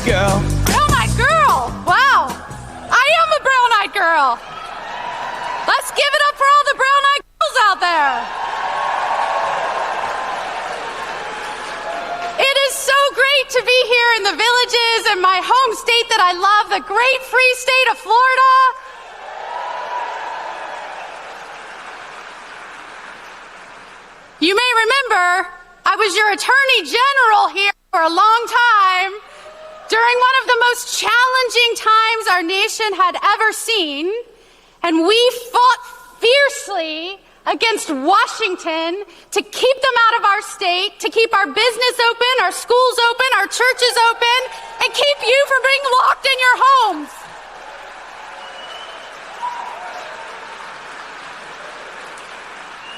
girl. Brown-eyed girl! Wow! I am a brown-eyed girl! Let's give it up for all the brown-eyed girls out there! It is so great to be here in the Villages in my home state that I love, the great free state of Florida. You may remember I was your Attorney General here for a long time during one of the most challenging times our nation had ever seen, and we fought fiercely against Washington to keep them out of our state, to keep our business open, our schools open, our churches open, and keep you from being locked in your homes.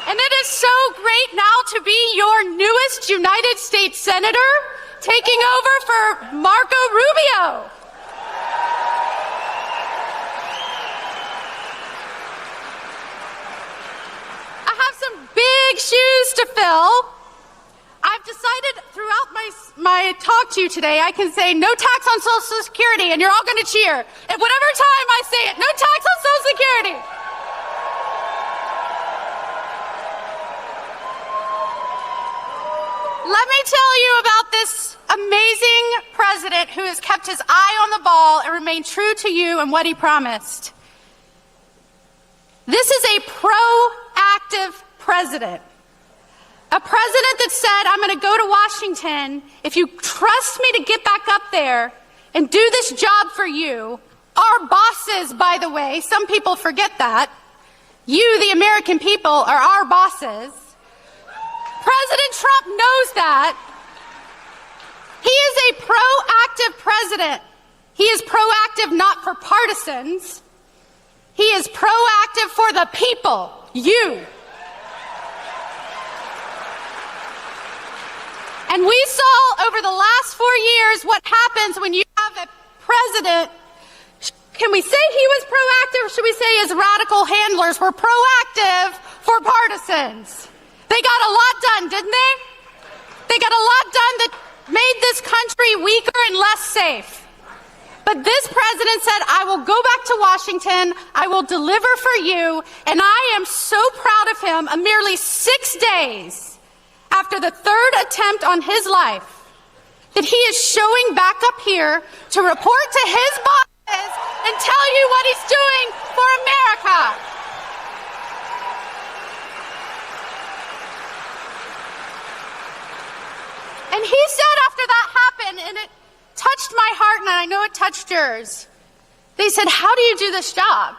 And it is so great now to be your newest United States Senator, taking over for Marco Rubio. I have some big shoes to fill. I've decided throughout my talk to you today, I can say no tax on Social Security, and you're all going to cheer. At whatever time I say it, no tax on Social Security. Let me tell you about this amazing president who has kept his eye on the ball and remained true to you and what he promised. This is a proactive president. A president that said, I'm going to go to Washington. If you trust me to get back up there and do this job for you, our bosses, by the way, some people forget that. You, the American people, are our bosses. President Trump knows that. He is a proactive president. He is proactive not for partisans. He is proactive for the people, you. And we saw over the last 4 years what happens when you have a president. Can we say he was proactive, or should we say his radical handlers were proactive for partisans? They got a lot done, didn't they? They got a lot done that made this country weaker and less safe. But this president said, I will go back to Washington, I will deliver for you, and I am so proud of him, a merely 6 days after the third attempt on his life, that he is showing back up here to report to his bosses and tell you what he's doing for America. And he said after that happened, and it touched my heart, and I know it touched yours. They said, how do you do this job?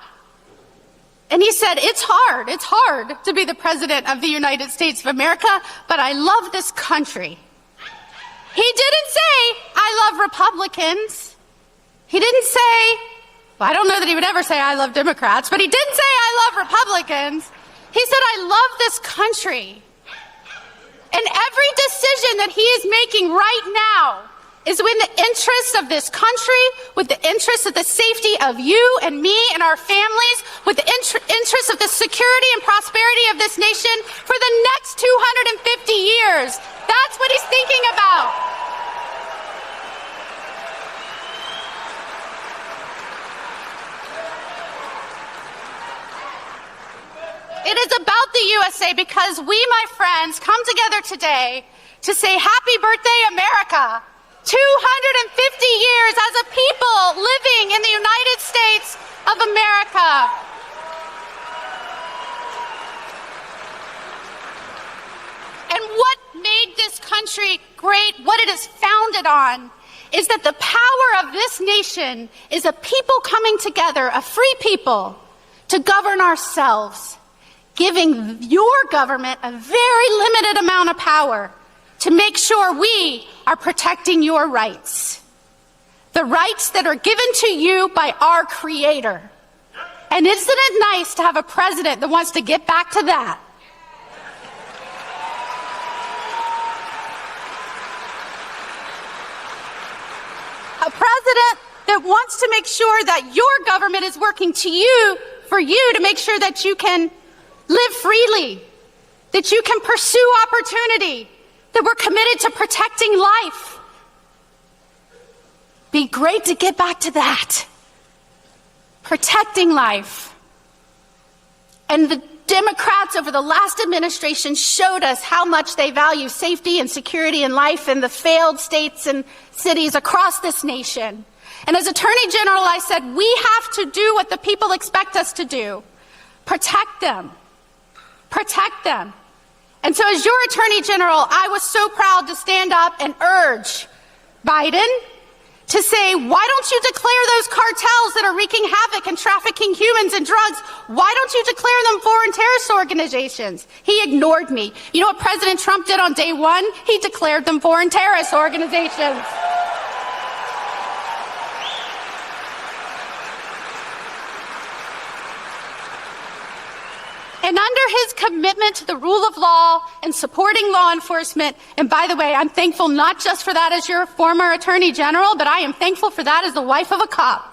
And he said, it's hard to be the president of the United States of America, but I love this country. He didn't say, I love Republicans. He didn't say, well, I don't know that he would ever say, I love Democrats, but he didn't say, I love Republicans. He said, I love this country. And every decision that he is making right now is with the interests of this country, with the interests of the safety of you and me and our families, with the interests of the security and prosperity of this nation for the next 250 years. That's what he's thinking about. It is about the USA because we, my friends, come together today to say happy birthday, America. 250 years as a people living in the United States of America. And what made this country great, what it is founded on, is that the power of this nation is a people coming together, a free people, to govern ourselves, giving your government a very limited amount of power to make sure we are protecting your rights. The rights that are given to you by our Creator. And isn't it nice to have a president that wants to get back to that? A president that wants to make sure that your government is working to you, for you to make sure that you can live freely, that you can pursue opportunity, that we're committed to protecting life. be great to get back to that. Protecting life. And the Democrats over the last administration showed us how much they value safety and security and life in the failed states and cities across this nation. And as Attorney General, I said, we have to do what the people expect us to do. Protect them. Protect them. And so as your Attorney General, I was so proud to stand up and urge Biden to say, why don't you declare those cartels that are wreaking havoc and trafficking humans and drugs, why don't you declare them foreign terrorist organizations? He ignored me. You know what President Trump did on day one? He declared them foreign terrorist organizations. And under his commitment to the rule of law and supporting law enforcement, and by the way, I'm thankful not just for that as your former Attorney General, but I am thankful for that as the wife of a cop.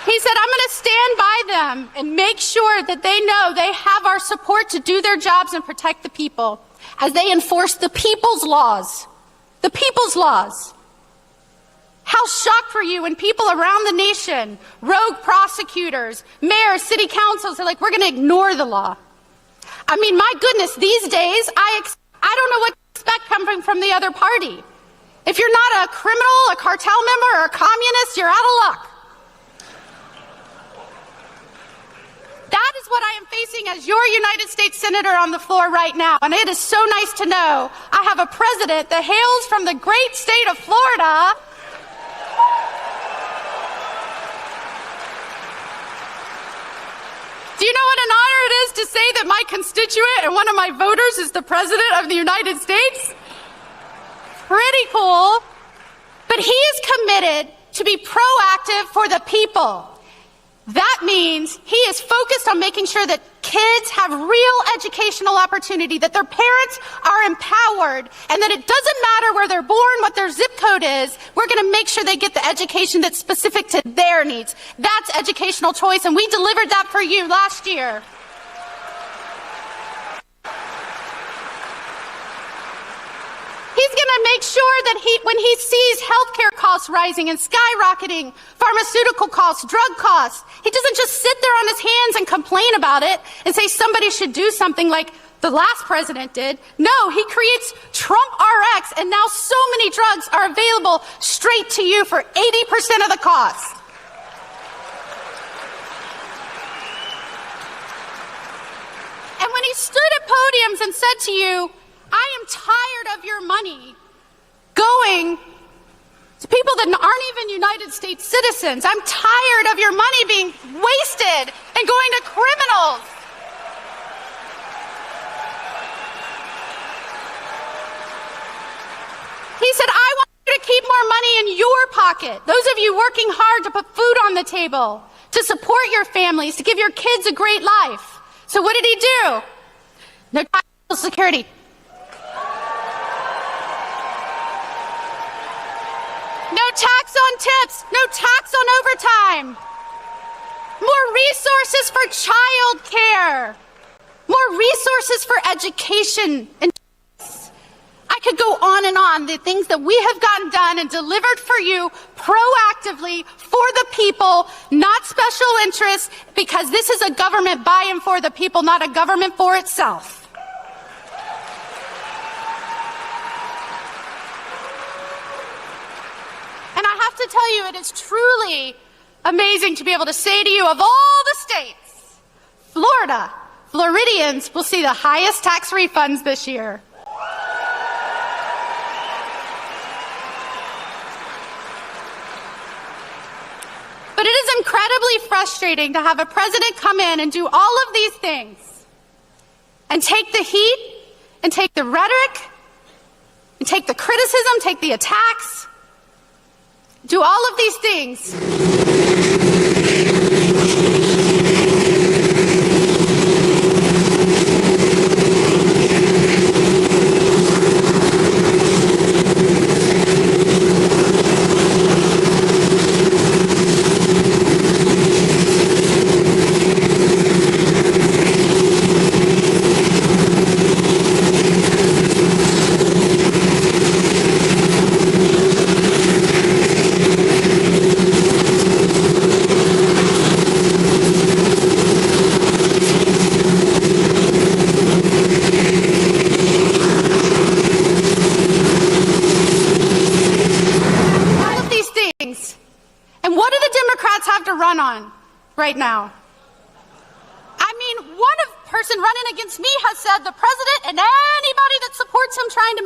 He said, I'm going to stand by them and make sure that they know they have our support to do their jobs and protect the people as they enforce the people's laws. The people's laws. How shocked were you when people around the nation, rogue prosecutors, mayors, city councils are like, we're going to ignore the law. I mean, my goodness, these days, I don't know what to expect coming from the other party. If you're not a criminal, a cartel member, or a communist, you're out of luck. That is what I am facing as your United States Senator on the floor right now. And it is so nice to know I have a president that hails from the great state of Florida. Do you know what an honor it is to say that my constituent and one of my voters is the President of the United States? Pretty cool. But he is committed to be proactive for the people. That means he is focused on making sure that kids have real educational opportunity, that their parents are empowered, and that it doesn't matter where they're born, what their zip code is. We're going to make sure they get the education that's specific to their needs. That's educational choice, and we delivered that for you last year. He's going to make sure that when he sees healthcare costs rising and skyrocketing, pharmaceutical costs, drug costs, he doesn't just sit there on his hands and complain about it and say somebody should do something like the last president did. No, he creates Trump RX, and now so many drugs are available straight to you for 80% of the cost. And when he stood at podiums and said to you, I am tired of your money going to people that aren't even United States citizens. I'm tired of your money being wasted and going to criminals. He said, I want you to keep more money in your pocket. Those of you working hard to put food on the table, to support your families, to give your kids a great life. So what did he do? No Social Security. No tax on tips, no tax on overtime. More resources for child care. More resources for education. And I could go on and on, the things that we have gotten done and delivered for you proactively for the people, not special interests, because this is a government by and for the people, not a government for itself. And I have to tell you, it is truly amazing to be able to say to you, of all the states, Florida, Floridians will see the highest tax refunds this year. But it is incredibly frustrating to have a president come in and do all of these things and take the heat and take the rhetoric and take the criticism, take the attacks, do all of these things.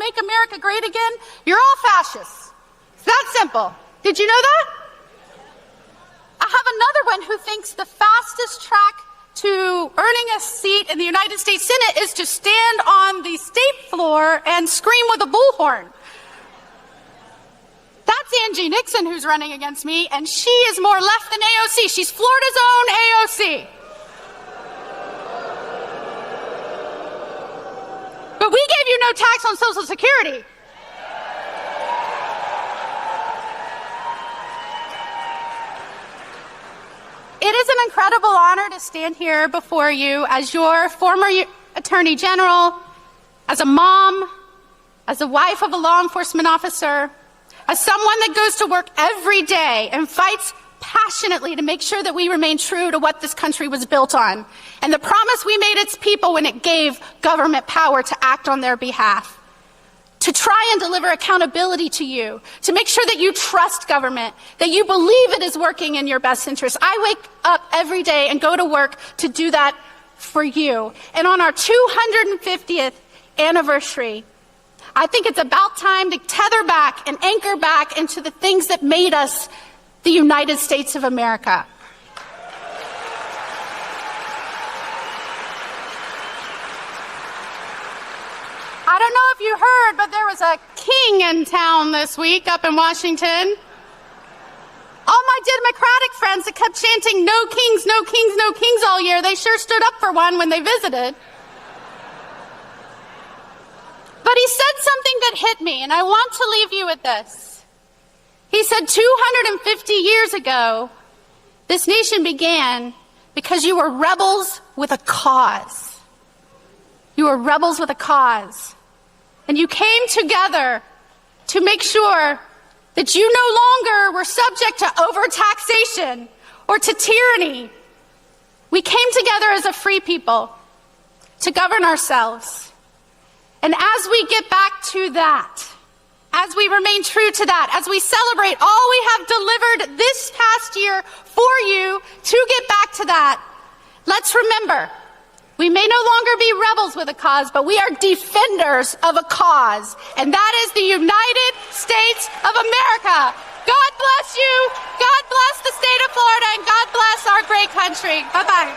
make America great again, you're all fascists. It's that simple. Did you know that? I have another one who thinks the fastest track to earning a seat in the United States Senate is to stand on the state floor and scream with a bullhorn. That's Angie Nixon who's running against me, and she is more left than AOC. She's Florida's own AOC. But we gave you no tax on Social Security. It is an incredible honor to stand here before you as your former Attorney General, as a mom, as a wife of a law enforcement officer, as someone that goes to work every day and fights passionately to make sure that we remain true to what this country was built on and the promise we made its people when it gave government power to act on their behalf. To try and deliver accountability to you, to make sure that you trust government, that you believe it is working in your best interest. I wake up every day and go to work to do that for you. And on our 250th anniversary, I think it's about time to tether back and anchor back into the things that made us the United States of America. I don't know if you heard, but there was a king in town this week up in Washington. All my Democratic friends that kept chanting, "No kings, no kings, no kings" all year, they sure stood up for one when they visited. But he said something that hit me, and I want to leave you with this. He said 250 years ago, this nation began because you were rebels with a cause. You were rebels with a cause. And you came together to make sure that you no longer were subject to overtaxation or to tyranny. We came together as a free people to govern ourselves. And as we get back to that, as we remain true to that, as we celebrate all we have delivered this past year for you to get back to that, let's remember, we may no longer be rebels with a cause, but we are defenders of a cause, and that is the United States of America. God bless you, God bless the state of Florida, and God bless our great country. Bye-bye.